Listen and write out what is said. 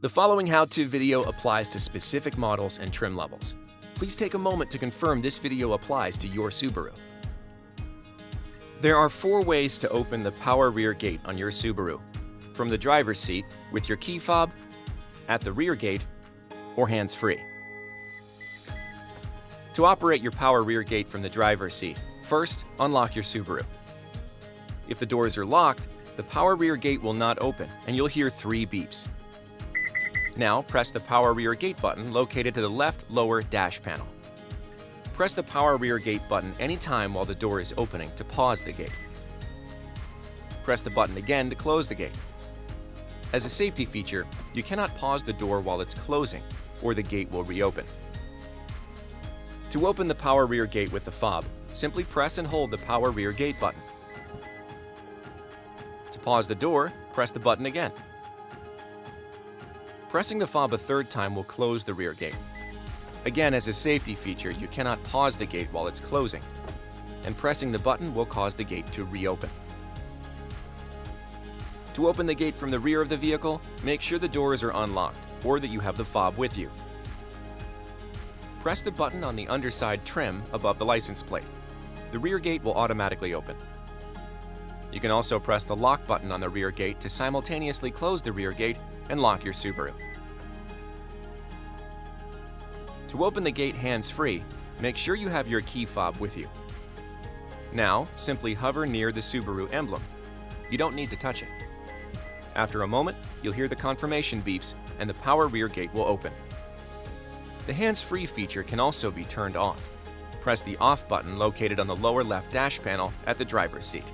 The following how-to video applies to specific models and trim levels. Please take a moment to confirm this video applies to your Subaru. There are 4 ways to open the power rear gate on your Subaru: from the driver's seat, with your key fob, at the rear gate, or hands-free. To operate your power rear gate from the driver's seat, first, unlock your Subaru. If the doors are locked, the power rear gate will not open and you'll hear 3 beeps. Now press the power rear gate button located to the left lower dash panel. Press the power rear gate button anytime while the door is opening to pause the gate. Press the button again to close the gate. As a safety feature, you cannot pause the door while it's closing, or the gate will reopen. To open the power rear gate with the fob, simply press and hold the power rear gate button. To pause the door, press the button again. Pressing the fob a 3rd time will close the rear gate. Again, as a safety feature, you cannot pause the gate while it's closing, and pressing the button will cause the gate to reopen. To open the gate from the rear of the vehicle, make sure the doors are unlocked or that you have the fob with you. Press the button on the underside trim above the license plate. The rear gate will automatically open. You can also press the lock button on the rear gate to simultaneously close the rear gate and lock your Subaru. To open the gate hands-free, make sure you have your key fob with you. Now, simply hover near the Subaru emblem. You don't need to touch it. After a moment, you'll hear the confirmation beeps and the power rear gate will open. The hands-free feature can also be turned off. Press the off button located on the lower left dash panel at the driver's seat.